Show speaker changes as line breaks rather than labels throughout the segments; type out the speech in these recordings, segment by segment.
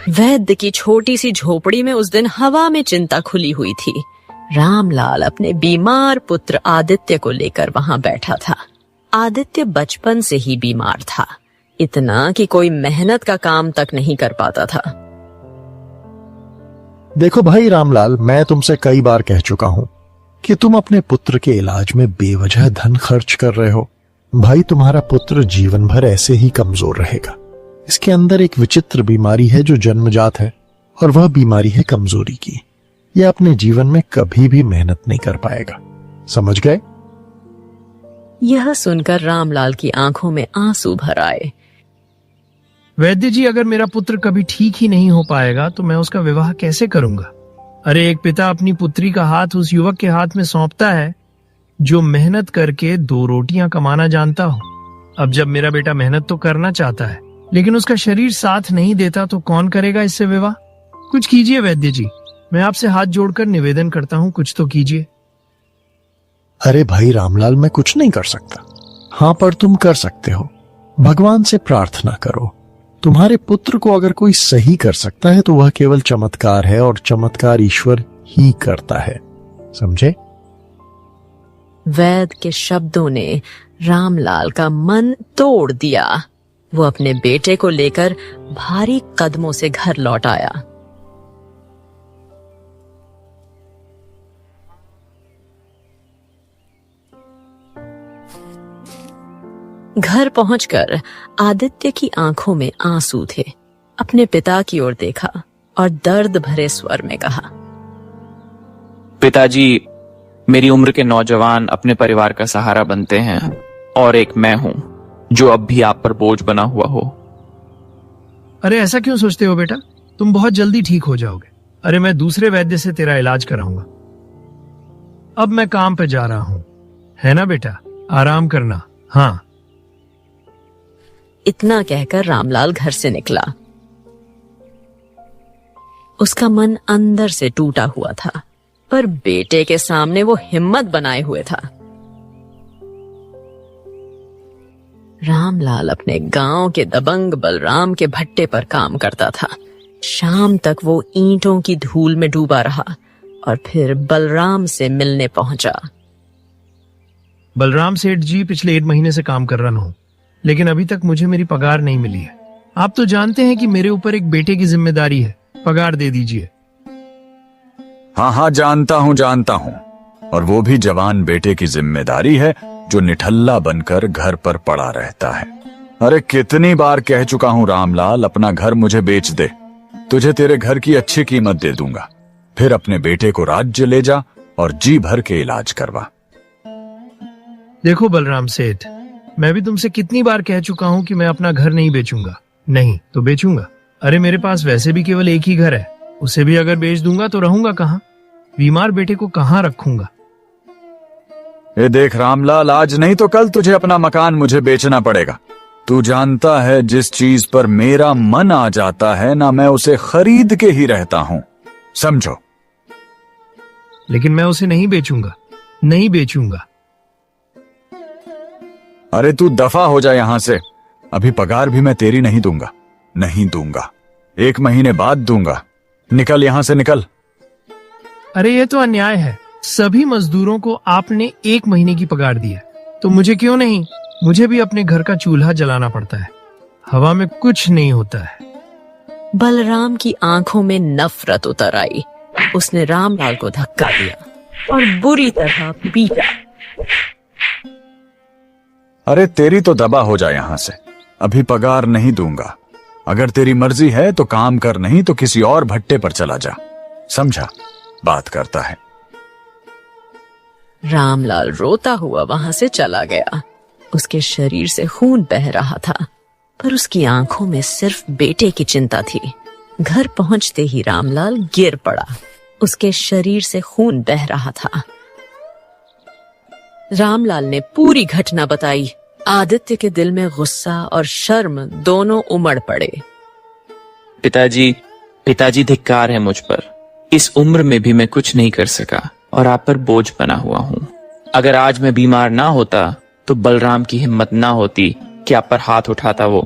वैद्य की छोटी सी झोपड़ी में उस दिन हवा में चिंता खुली हुई थी। रामलाल अपने बीमार पुत्र आदित्य को लेकर वहां बैठा था। आदित्य बचपन से ही बीमार था, इतना कि कोई मेहनत का काम तक नहीं कर पाता था।
देखो भाई रामलाल, मैं तुमसे कई बार कह चुका हूं कि तुम अपने पुत्र के इलाज में बेवजह धन खर्च कर रहे हो। भाई, तुम्हारा पुत्र जीवन भर ऐसे ही कमजोर रहेगा। इसके अंदर एक विचित्र बीमारी है जो जन्मजात है, और वह बीमारी है कमजोरी की। यह अपने जीवन में कभी भी मेहनत नहीं कर पाएगा। समझ गए?
यह सुनकर रामलाल की आंखों में आंसू भर आए।
वैद्य जी, अगर मेरा पुत्र कभी ठीक ही नहीं हो पाएगा तो मैं उसका विवाह कैसे करूंगा? अरे, एक पिता अपनी पुत्री का हाथ उस युवक के हाथ में सौंपता है जो मेहनत करके 2 रोटियां कमाना जानता हो। अब जब मेरा बेटा मेहनत तो करना चाहता है, लेकिन उसका शरीर साथ नहीं देता, तो कौन करेगा इससे विवाह? कुछ कीजिए वैद्य जी, मैं आपसे हाथ जोड़कर निवेदन करता हूँ, कुछ तो कीजिए।
अरे भाई रामलाल, मैं कुछ नहीं कर सकता। हाँ, पर तुम कर सकते हो। भगवान से प्रार्थना करो। तुम्हारे पुत्र को अगर कोई सही कर सकता है तो वह केवल चमत्कार है, और चमत्कार ईश्वर ही करता है। समझे?
वैद्य के शब्दों ने रामलाल का मन तोड़ दिया। वो अपने बेटे को लेकर भारी कदमों से घर लौट आया। घर पहुंचकर आदित्य की आंखों में आंसू थे। अपने पिता की ओर देखा और दर्द भरे स्वर में कहा,
पिताजी, मेरी उम्र के नौजवान अपने परिवार का सहारा बनते हैं, और एक मैं हूं जो अब भी आप पर बोझ बना हुआ हो।
अरे, ऐसा क्यों सोचते हो बेटा? तुम बहुत जल्दी ठीक हो जाओगे। अरे, मैं दूसरे वैद्य से तेरा इलाज कराऊंगा। अब मैं काम पे जा रहा हूं, है ना बेटा? आराम करना। हाँ।
इतना कहकर रामलाल घर से निकला। उसका मन अंदर से टूटा हुआ था, पर बेटे के सामने वो हिम्मत बनाए हुए था। रामलाल अपने गांव के दबंग बलराम के भट्टे पर काम करता था। शाम तक वो ईंटों की धूल में डूबा रहा और फिर बलराम से मिलने पहुंचा।
बलराम सेठ जी, पिछले 1 महीने से काम कर रहा हूं, लेकिन अभी तक मुझे मेरी पगार नहीं मिली है। आप तो जानते हैं कि मेरे ऊपर एक बेटे की जिम्मेदारी है। पगार दे दीजिए।
हाँ, जानता हूँ। और वो भी जवान बेटे की जिम्मेदारी है जो निठल्ला बनकर घर पर पड़ा रहता है। अरे, कितनी बार कह चुका हूँ रामलाल, अपना घर मुझे बेच दे, तुझे तेरे घर की अच्छी कीमत दे दूंगा। फिर अपने बेटे को राज्य ले जा और जी भर के इलाज करवा।
देखो बलराम सेठ, मैं भी तुमसे कितनी बार कह चुका हूँ कि मैं अपना घर नहीं बेचूंगा। नहीं तो बेचूंगा। अरे, मेरे पास वैसे भी केवल एक ही घर है, उसे भी अगर बेच दूंगा तो रहूंगा कहाँ? बीमार बेटे को कहाँ रखूंगा?
ये देख रामलाल, आज नहीं तो कल तुझे अपना मकान मुझे बेचना पड़ेगा। तू जानता है, जिस चीज पर मेरा मन आ जाता है ना, मैं उसे खरीद के ही रहता हूँ। समझो?
लेकिन मैं उसे नहीं बेचूंगा, नहीं बेचूंगा।
अरे, तू दफा हो जा यहां से। अभी पगार भी मैं तेरी नहीं दूंगा, नहीं दूंगा। 1 महीने बाद दूंगा। निकल यहां से, निकल।
अरे, ये तो अन्याय है। सभी मजदूरों को आपने 1 महीने की पगार दी है, तो मुझे क्यों नहीं? मुझे भी अपने घर का चूल्हा जलाना पड़ता है। हवा में कुछ नहीं होता है।
बलराम की आंखों में नफरत उतर आई। उसने रामलाल को धक्का दिया और बुरी तरह पीटा।
अरे, तेरी तो दबा हो जा यहां से। अभी पगार नहीं दूंगा। अगर तेरी मर्जी है तो काम कर, नहीं तो किसी और भट्टे पर चला जा। समझा? बात करता है।
रामलाल रोता हुआ वहां से चला गया। उसके शरीर से खून बह रहा था, पर उसकी आंखों में सिर्फ बेटे की चिंता थी। घर पहुंचते ही रामलाल गिर पड़ा। उसके शरीर से खून बह रहा था। रामलाल ने पूरी घटना बताई। आदित्य के दिल में गुस्सा और शर्म दोनों उमड़ पड़े।
पिताजी, धिक्कार है मुझ पर। इस उम्र में भी मैं कुछ नहीं कर सका और आप पर बोझ बना हुआ हूँ। अगर आज मैं बीमार ना होता तो बलराम की हिम्मत ना होती कि आप पर हाथ उठाता वो।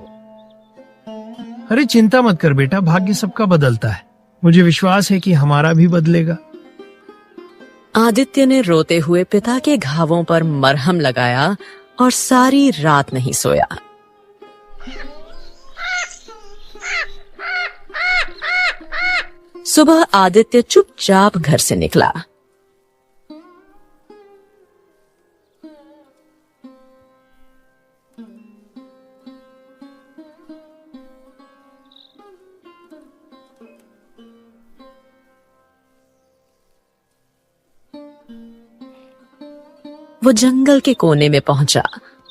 अरे चिंता मत कर बेटा, भाग्य सबका बदलता है। मुझे विश्वास है कि हमारा भी बदलेगा।
आदित्य ने रोते हुए पिता के घावों पर मरहम लगाया और सारी रात नहीं सोया। सुबह आदित्य चुपचाप घर से निकला। वो जंगल के कोने में पहुंचा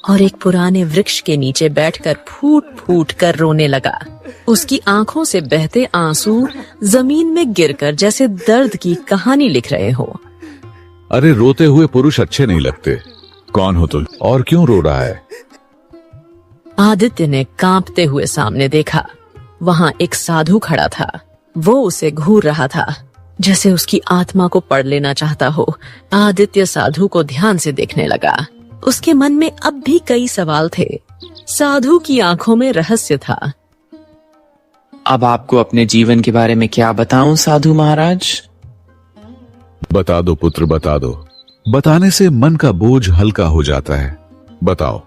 और एक पुराने वृक्ष के नीचे बैठकर फूट फूट कर रोने लगा। उसकी आंखों से बहते आंसू जमीन में गिरकर जैसे दर्द की कहानी लिख रहे हो।
अरे रोते हुए पुरुष अच्छे नहीं लगते। कौन हो तुम और क्यों रो रहा है?
आदित्य ने कांपते हुए सामने देखा। वहां एक साधु खड़ा था। वो उसे घूर रहा था, जैसे उसकी आत्मा को पढ़ लेना चाहता हो। आदित्य साधु को ध्यान से देखने लगा। उसके मन में अब भी कई सवाल थे। साधु की आंखों में रहस्य था।
अब आपको अपने जीवन के बारे में क्या बताऊं साधु महाराज?
बता दो पुत्र, बता दो। बताने से मन का बोझ हल्का हो जाता है। बताओ।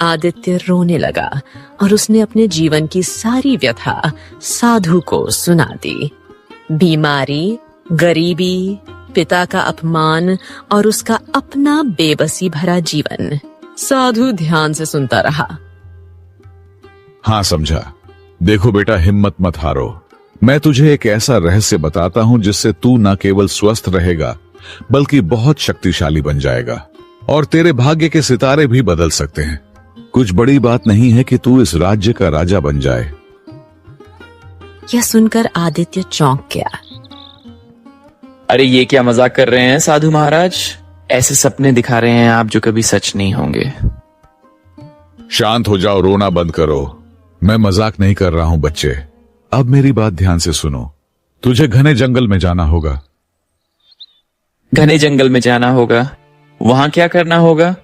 आदित्य रोने लगा और उसने अपने जीवन की सारी व्यथा साधु को सुना दी। बीमारी, गरीबी, पिता का अपमान और उसका अपना बेबसी भरा जीवन। साधु ध्यान से सुनता रहा।
हाँ समझा। देखो बेटा, हिम्मत मत हारो। मैं तुझे एक ऐसा रहस्य बताता हूं जिससे तू न केवल स्वस्थ रहेगा बल्कि बहुत शक्तिशाली बन जाएगा और तेरे भाग्य के सितारे भी बदल सकते हैं। कुछ बड़ी बात नहीं है कि तू इस राज्य का राजा बन जाए।
यह सुनकर आदित्य चौंक गया।
अरे ये क्या मजाक कर रहे हैं साधु महाराज? ऐसे सपने दिखा रहे हैं आप जो कभी सच नहीं होंगे।
शांत हो जाओ, रोना बंद करो। मैं मजाक नहीं कर रहा हूं बच्चे। अब मेरी बात ध्यान से सुनो। तुझे घने जंगल में जाना होगा।
घने जंगल में जाना होगा? वहां क्या करना होगा?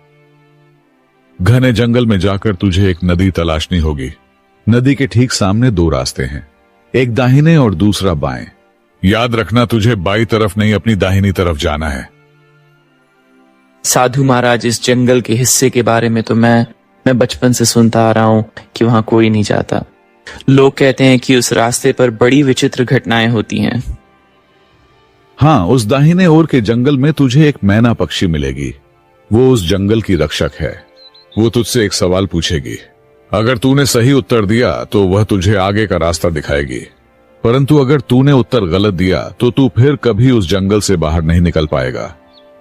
घने जंगल में जाकर तुझे एक नदी तलाशनी होगी। नदी के ठीक सामने दो रास्ते हैं, एक दाहिने और दूसरा बाएं। याद रखना, तुझे बाईं तरफ नहीं अपनी दाहिनी तरफ जाना है।
साधु महाराज, इस जंगल के हिस्से के बारे में तो मैं बचपन से सुनता आ रहा हूं कि वहां कोई नहीं जाता। लोग कहते हैं कि उस रास्ते पर बड़ी विचित्र घटनाएं होती हैं।
हाँ, उस दाहिने ओर के जंगल में तुझे एक मैना पक्षी मिलेगी। वो उस जंगल की रक्षक है। वो तुझसे एक सवाल पूछेगी। अगर तूने सही उत्तर दिया तो वह तुझे आगे का रास्ता दिखाएगी, परंतु अगर तूने उत्तर गलत दिया तो तू फिर कभी उस जंगल से बाहर नहीं निकल पाएगा।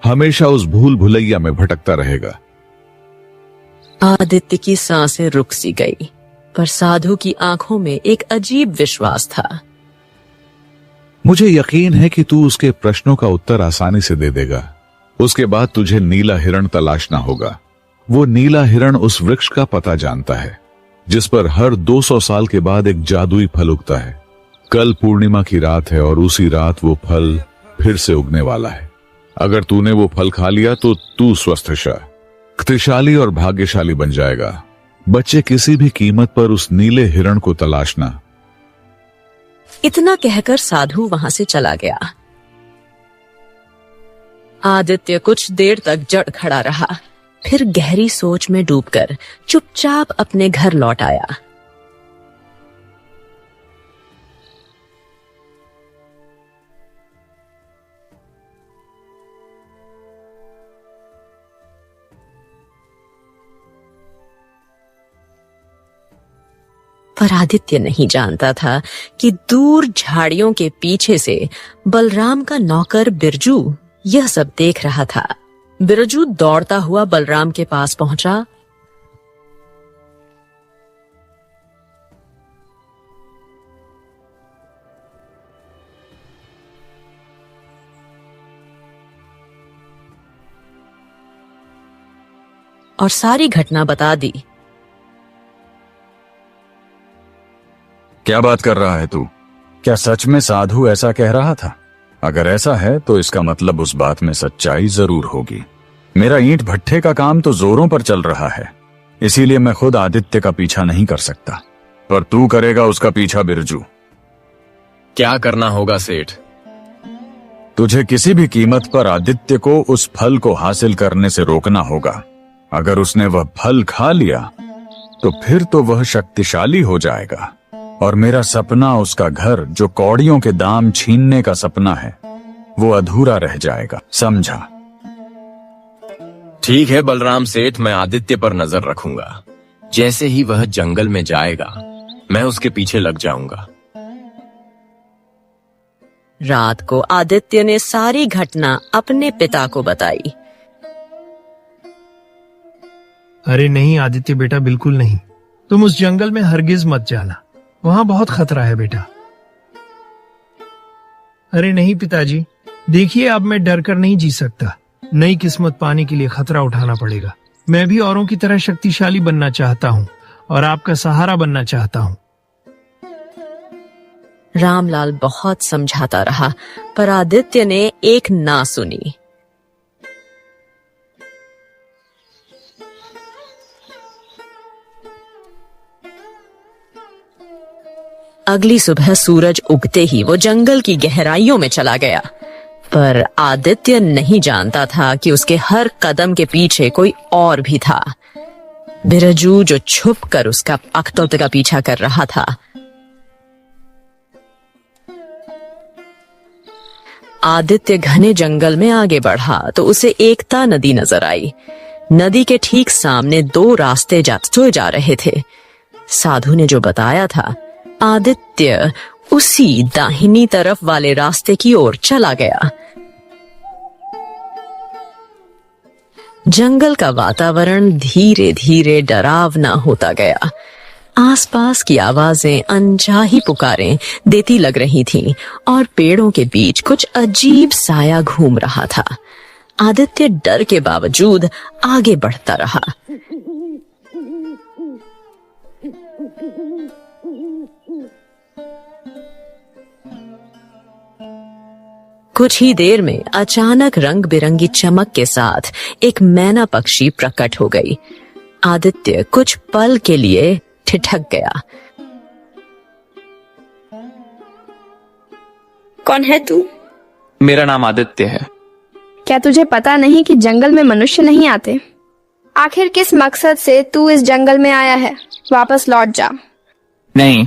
हमेशा उस भूल भुलैया में भटकता रहेगा।
आदित्य की सांसें रुक सी गई, पर साधु की आंखों में एक अजीब विश्वास था।
मुझे यकीन है कि तू उसके प्रश्नों का उत्तर आसानी से दे देगा। उसके बाद तुझे नीला हिरण तलाशना होगा। वो नीला हिरण उस वृक्ष का पता जानता है जिस पर हर 200 साल के बाद एक जादुई फल उगता है। कल पूर्णिमा की रात है और उसी रात वो फल फिर से उगने वाला है। अगर तूने वो फल खा लिया तो तू स्वस्थ, शक्तिशाली और भाग्यशाली बन जाएगा। बच्चे, किसी भी कीमत पर उस नीले हिरण को तलाशना।
इतना कहकर साधु वहां से चला गया। आदित्य कुछ देर तक जड़ खड़ा रहा, फिर गहरी सोच में डूबकर चुपचाप अपने घर लौट आया। पर आदित्य नहीं जानता था कि दूर झाड़ियों के पीछे से बलराम का नौकर बिरजू यह सब देख रहा था। बिरजू दौड़ता हुआ बलराम के पास पहुंचा। और सारी घटना बता दी।
क्या बात कर रहा है तू? क्या सच में साधु ऐसा कह रहा था? अगर ऐसा है तो इसका मतलब उस बात में सच्चाई जरूर होगी। मेरा ईंट भट्ठे का काम तो जोरों पर चल रहा है, इसीलिए मैं खुद आदित्य का पीछा नहीं कर सकता। पर तू करेगा उसका पीछा बिरजू।
क्या करना होगा सेठ?
तुझे किसी भी कीमत पर आदित्य को उस फल को हासिल करने से रोकना होगा। अगर उसने वह फल खा लिया तो फिर तो वह शक्तिशाली हो जाएगा और मेरा सपना, उसका घर जो कौड़ियों के दाम छीनने का सपना है, वो अधूरा रह जाएगा। समझा?
ठीक है बलराम सेठ, मैं आदित्य पर नजर रखूंगा। जैसे ही वह जंगल में जाएगा मैं उसके पीछे लग जाऊंगा।
रात को आदित्य ने सारी घटना अपने पिता को बताई।
अरे नहीं आदित्य बेटा, बिल्कुल नहीं। तुम उस जंगल में हरगिज मत जाना, वहां बहुत खतरा है बेटा। अरे नहीं पिताजी, देखिए अब मैं डर कर नहीं जी सकता। नई किस्मत पाने के लिए खतरा उठाना पड़ेगा। मैं भी औरों की तरह शक्तिशाली बनना चाहता हूँ और आपका सहारा बनना चाहता हूँ।
रामलाल बहुत समझाता रहा पर आदित्य ने एक ना सुनी। अगली सुबह सूरज उगते ही वो जंगल की गहराइयों में चला गया, पर आदित्य नहीं जानता था कि उसके हर कदम के पीछे कोई और भी था। बिरजू जो छुपकर उसका अकतौत का पीछा कर रहा था। आदित्य घने जंगल में आगे बढ़ा तो उसे एकता नदी नजर आई। नदी के ठीक सामने दो रास्ते जा रहे थे। साधु ने जो बताया था, आदित्य उसी दाहिनी तरफ वाले रास्ते की ओर चला गया। जंगल का वातावरण धीरे धीरे डरावना होता गया। आसपास की आवाजें अनचाही पुकारें देती लग रही थीं और पेड़ों के बीच कुछ अजीब साया घूम रहा था। आदित्य डर के बावजूद आगे बढ़ता रहा। कुछ ही देर में अचानक रंग बिरंगी चमक के साथ एक मैना पक्षी प्रकट हो गई। आदित्य कुछ पल के लिए ठिठक गया।
कौन है तू?
मेरा नाम आदित्य है।
क्या तुझे पता नहीं कि जंगल में मनुष्य नहीं आते? आखिर किस मकसद से तू इस जंगल में आया है? वापस लौट जा।
नहीं।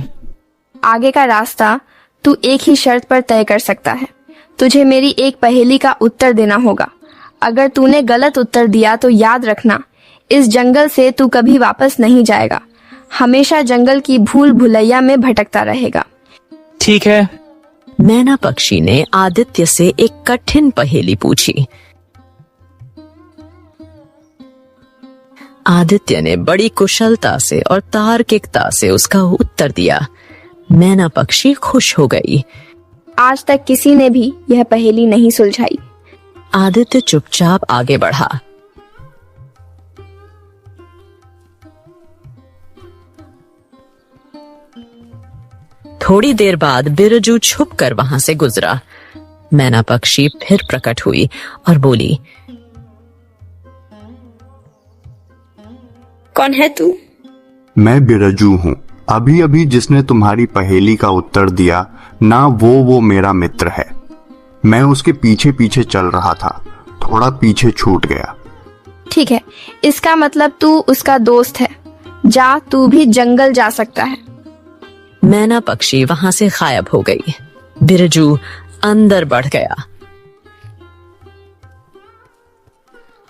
आगे का रास्ता तू एक ही शर्त पर तय कर सकता है। तुझे मेरी एक पहेली का उत्तर देना होगा। अगर तूने गलत उत्तर दिया तो याद रखना, इस जंगल से तू कभी वापस नहीं जाएगा। हमेशा जंगल की भूल भुलैया में भटकता रहेगा।
ठीक है।
मैना पक्षी ने आदित्य से एक कठिन पहेली पूछी। आदित्य ने बड़ी कुशलता से और तार्किकता से उसका उत्तर दिया। मैना पक्षी खुश हो गई।
आज तक किसी ने भी यह पहेली नहीं सुलझाई।
आदित्य चुपचाप आगे बढ़ा। थोड़ी देर बाद बिरजू छुपकर वहां से गुजरा। मैना पक्षी फिर प्रकट हुई और बोली,
कौन है तू?
मैं बिरजू हूँ। अभी अभी जिसने तुम्हारी पहेली का उत्तर दिया ना, वो मेरा मित्र है। मैं उसके पीछे पीछे चल रहा था, थोड़ा पीछे छूट गया।
ठीक है, इसका मतलब तू उसका दोस्त है। जा, तू भी जंगल जा सकता है।
मैना पक्षी वहां से गायब हो गई। बिरजू अंदर बढ़ गया।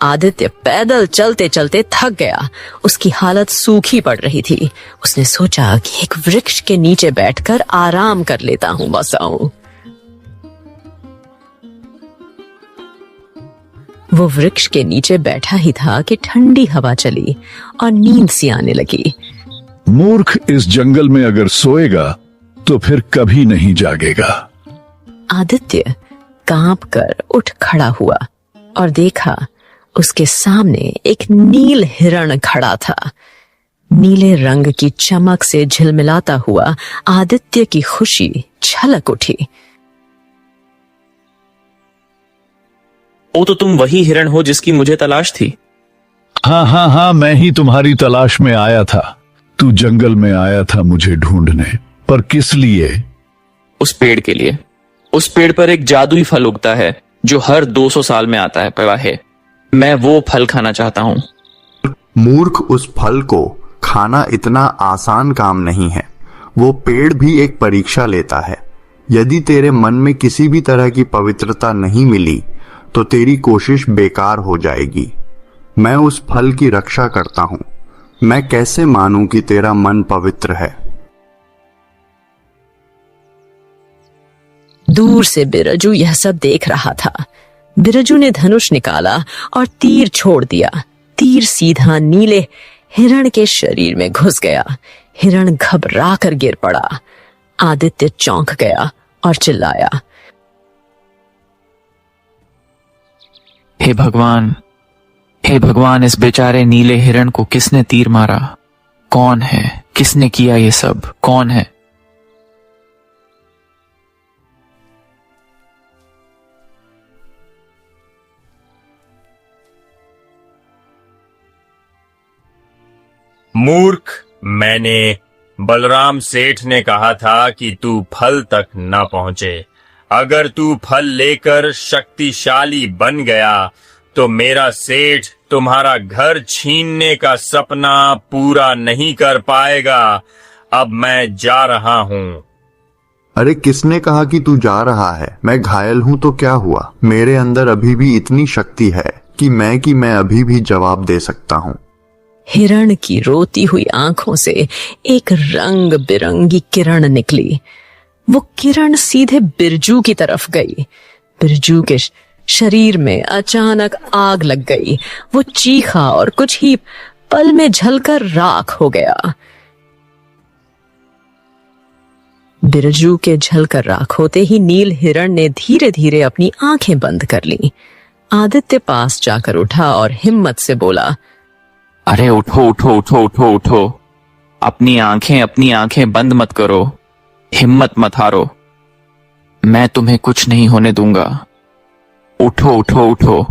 आदित्य पैदल चलते चलते थक गया। उसकी हालत सूखी पड़ रही थी। उसने सोचा कि एक वृक्ष के नीचे बैठकर आराम कर लेता हूं, बसाऊं। वो वृक्ष के नीचे बैठा ही था कि ठंडी हवा चली और नींद सी आने लगी।
मूर्ख इस जंगल में अगर सोएगा तो फिर कभी नहीं जागेगा।
आदित्य कांपकर उठ खड़ा हुआ और देखा उसके सामने एक नील हिरण खड़ा था। नीले रंग की चमक से झिलमिलाता हुआ आदित्य की खुशी छलक उठी।
ओ, तो तुम वही हिरण हो जिसकी मुझे तलाश थी?
हाँ, मैं ही तुम्हारी तलाश में आया था। तू जंगल में आया था मुझे ढूंढने, पर किस लिए?
उस पेड़ के लिए। उस पेड़ पर एक जादुई फल उगता है जो हर 200 साल में आता है प्रवाहे। मैं वो फल खाना चाहता हूँ।
मूर्ख, उस फल को खाना इतना आसान काम नहीं है। वो पेड़ भी एक परीक्षा लेता है। यदि तेरे मन में किसी भी तरह की पवित्रता नहीं मिली तो तेरी कोशिश बेकार हो जाएगी। मैं उस फल की रक्षा करता हूं। मैं कैसे मानूं कि तेरा मन पवित्र है?
दूर से बिरजू यह सब देख रहा था। बिरजू ने धनुष निकाला और तीर छोड़ दिया। तीर सीधा नीले हिरण के शरीर में घुस गया। हिरण घबरा कर गिर पड़ा। आदित्य चौंक गया और चिल्लाया,
हे भगवान, हे भगवान, इस बेचारे नीले हिरण को किसने तीर मारा? कौन है? किसने किया ये सब? कौन है?
मूर्ख, मैंने बलराम सेठ ने कहा था कि तू फल तक न पहुंचे। अगर तू फल लेकर शक्तिशाली बन गया तो मेरा सेठ तुम्हारा घर छीनने का सपना पूरा नहीं कर पाएगा। अब मैं जा रहा हूं।
अरे किसने कहा कि तू जा रहा है? मैं घायल हूं तो क्या हुआ? मेरे अंदर अभी भी इतनी शक्ति है कि मैं अभी भी जवाब दे सकता हूं।
हिरण की रोती हुई आंखों से एक रंग बिरंगी किरण निकली। वो किरण सीधे बिरजू की तरफ गई। बिरजू के शरीर में अचानक आग लग गई। वो चीखा और कुछ ही पल में जलकर राख हो गया। बिरजू के जलकर राख होते ही नील हिरण ने धीरे धीरे अपनी आंखें बंद कर लीं। आदित्य पास जाकर उठा और हिम्मत से बोला,
अरे उठो उठो उठो उठो उठो। अपनी आंखें बंद मत करो। हिम्मत मत हारो। मैं तुम्हें कुछ नहीं होने दूंगा। उठो उठो उठो।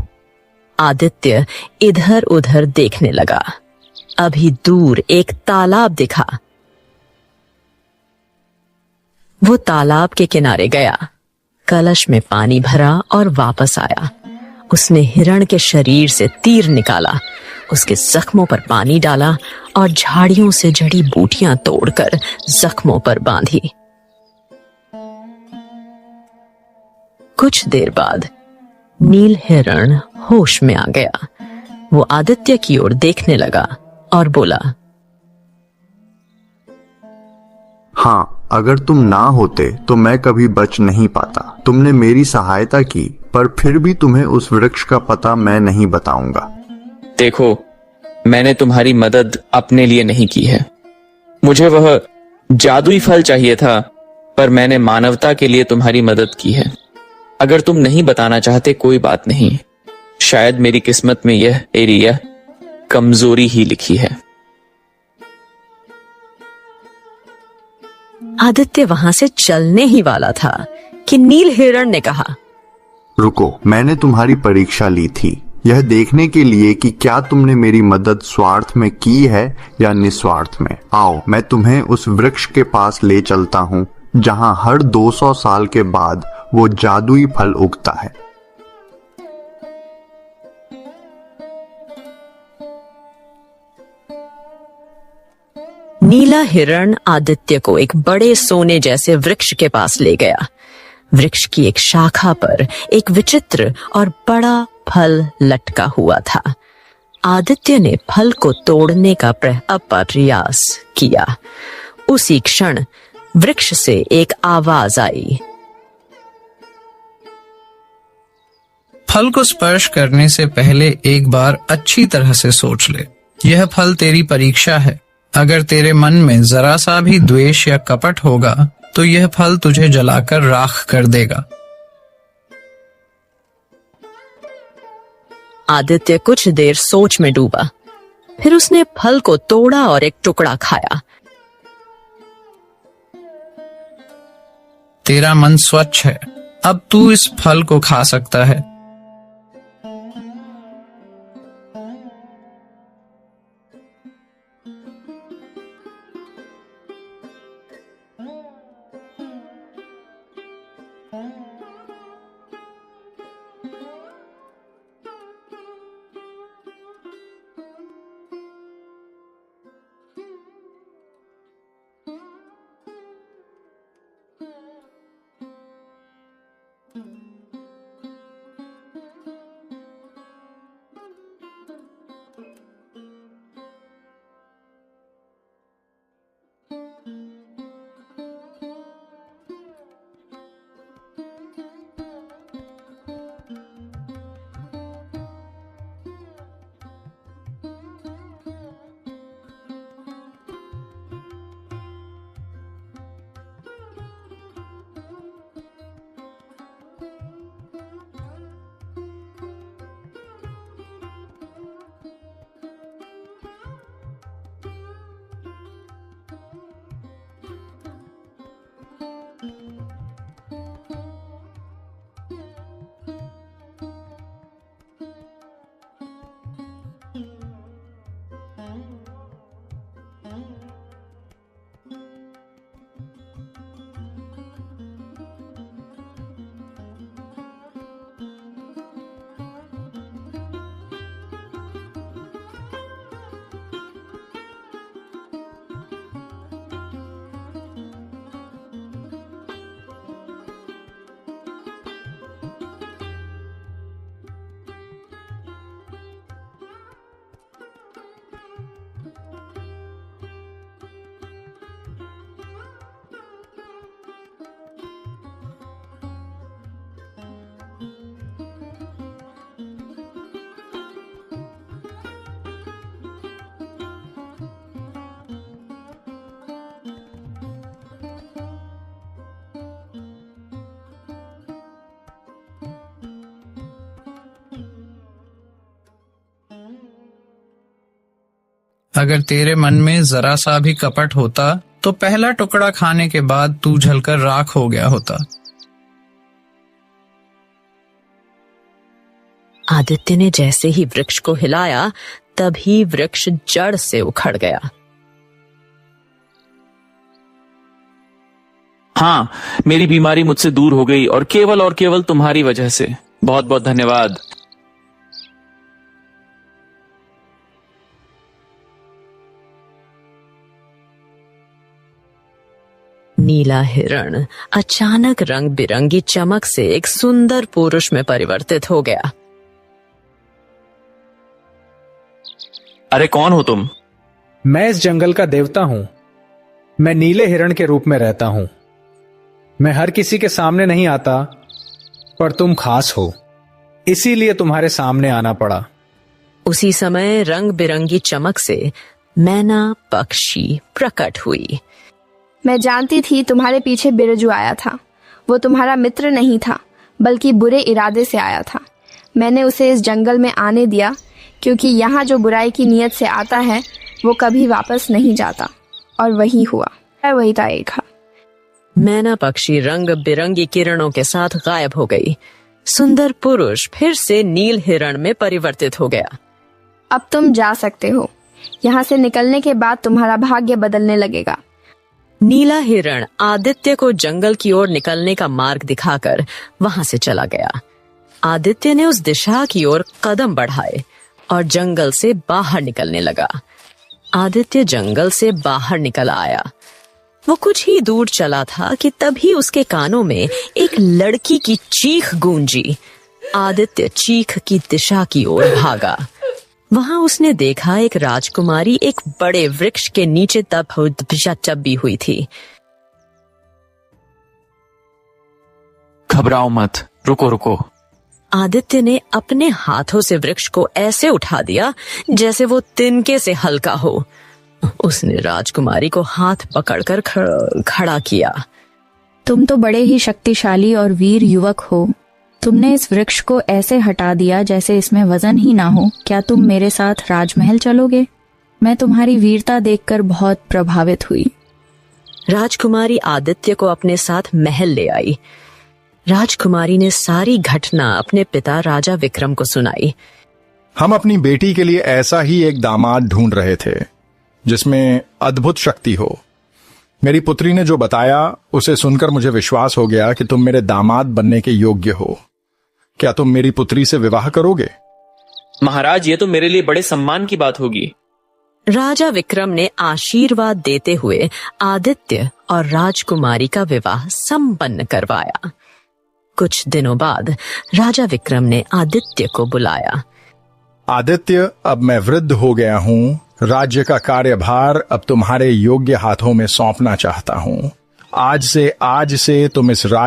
आदित्य इधर उधर देखने लगा। अभी दूर एक तालाब दिखा। वो तालाब के किनारे गया, कलश में पानी भरा और वापस आया। उसने हिरण के शरीर से तीर निकाला, उसके जख्मों पर पानी डाला और झाड़ियों से जड़ी बूटियां तोड़कर जख्मों पर बांधी। कुछ देर बाद नील हिरण होश में आ गया। वो आदित्य की ओर देखने लगा और बोला,
हाँ, अगर तुम ना होते तो मैं कभी बच नहीं पाता। तुमने मेरी सहायता की, पर फिर भी तुम्हें उस वृक्ष का पता मैं नहीं बताऊंगा।
देखो, मैंने तुम्हारी मदद अपने लिए नहीं की है। मुझे वह जादुई फल चाहिए था, पर मैंने मानवता के लिए तुम्हारी मदद की है। अगर तुम नहीं बताना चाहते कोई बात नहीं। शायद मेरी किस्मत में यह कमजोरी ही लिखी है।
आदित्य वहां से चलने ही वाला था कि नील हिरण ने कहा,
रुको, मैंने तुम्हारी परीक्षा ली थी, यह देखने के लिए कि क्या तुमने मेरी मदद स्वार्थ में की है या निस्वार्थ में। आओ, मैं तुम्हें उस वृक्ष के पास ले चलता हूँ जहाँ हर 200 साल के बाद वो जादुई फल उगता है।
नीला हिरण आदित्य को एक बड़े सोने जैसे वृक्ष के पास ले गया। वृक्ष की एक शाखा पर एक विचित्र और बड़ा फल लटका हुआ था। आदित्य ने फल को तोड़ने का प्रयास किया। उसी क्षण वृक्ष से एक आवाज आई,
फल को स्पर्श करने से पहले एक बार अच्छी तरह से सोच ले। यह फल तेरी परीक्षा है। अगर तेरे मन में जरा सा भी द्वेष या कपट होगा तो यह फल तुझे जलाकर राख कर देगा।
आदित्य कुछ देर सोच में डूबा। फिर उसने फल को तोड़ा और एक टुकड़ा खाया।
तेरा मन स्वच्छ है। अब तू इस फल को खा सकता है। अगर तेरे मन में जरा सा भी कपट होता तो पहला टुकड़ा खाने के बाद तू जलकर राख हो गया होता।
आदित्य ने जैसे ही वृक्ष को हिलाया तभी वृक्ष जड़ से उखड़ गया।
हाँ, मेरी बीमारी मुझसे दूर हो गई और केवल तुम्हारी वजह से। बहुत बहुत धन्यवाद।
नीला हिरण अचानक रंग बिरंगी चमक से एक सुंदर पुरुष में परिवर्तित हो गया।
अरे कौन हो तुम?
मैं इस जंगल का देवता हूं। मैं नीले हिरण के रूप में रहता हूं। मैं हर किसी के सामने नहीं आता, पर तुम खास हो, इसीलिए तुम्हारे सामने आना पड़ा।
उसी समय रंग बिरंगी चमक से मैना पक्षी प्रकट हुई।
मैं जानती थी तुम्हारे पीछे बिरजू आया था। वो तुम्हारा मित्र नहीं था, बल्कि बुरे इरादे से आया था। मैंने उसे इस जंगल में आने दिया, क्योंकि यहाँ जो बुराई की नीयत से आता है वो कभी वापस नहीं जाता। और वही हुआ, वही देखा।
मैना पक्षी रंग बिरंगी किरणों के साथ गायब हो गई। सुंदर पुरुष फिर से नील हिरण में परिवर्तित हो गया।
अब तुम जा सकते हो। यहाँ से निकलने के बाद तुम्हारा भाग्य बदलने लगेगा।
नीला हिरण आदित्य को जंगल की ओर निकलने का मार्ग दिखाकर वहां से चला गया। आदित्य ने उस दिशा की ओर कदम बढ़ाए और जंगल से बाहर निकलने लगा। आदित्य जंगल से बाहर निकल आया। वो कुछ ही दूर चला था कि तभी उसके कानों में एक लड़की की चीख गूंजी। आदित्य चीख की दिशा की ओर भागा। वहां उसने देखा एक राजकुमारी एक बड़े वृक्ष के नीचे चब्बी हुई थी।
घबराओ मत, रुको रुको।
आदित्य ने अपने हाथों से वृक्ष को ऐसे उठा दिया जैसे वो तिनके से हल्का हो। उसने राजकुमारी को हाथ पकड़कर खड़ा किया।
तुम तो बड़े ही शक्तिशाली और वीर युवक हो। तुमने इस वृक्ष को ऐसे हटा दिया जैसे इसमें वजन ही ना हो। क्या तुम मेरे साथ राजमहल चलोगे? मैं तुम्हारी वीरता देखकर बहुत प्रभावित हुई।
राजकुमारी आदित्य को अपने साथ महल ले आई। राजकुमारी ने सारी घटना अपने पिता राजा विक्रम को सुनाई।
हम अपनी बेटी के लिए ऐसा ही एक दामाद ढूंढ रहे थे जिसमें अद्भुत शक्ति हो। मेरी पुत्री ने जो बताया उसे सुनकर मुझे विश्वास हो गया कि तुम मेरे दामाद बनने के योग्य हो। क्या तुम मेरी पुत्री से विवाह करोगे?
महाराज, ये तो मेरे लिए बड़े सम्मान की बात होगी।
राजा विक्रम ने आशीर्वाद देते हुए आदित्य और राजकुमारी का विवाह संपन्न करवाया। कुछ दिनों बाद राजा विक्रम ने आदित्य को बुलाया।
आदित्य, अब मैं वृद्ध हो गया हूं। राज्य का कार्यभार अब तुम्हारे योग्य हाथों में सौंपना चाहता हूं। आज से तुम इस राज्य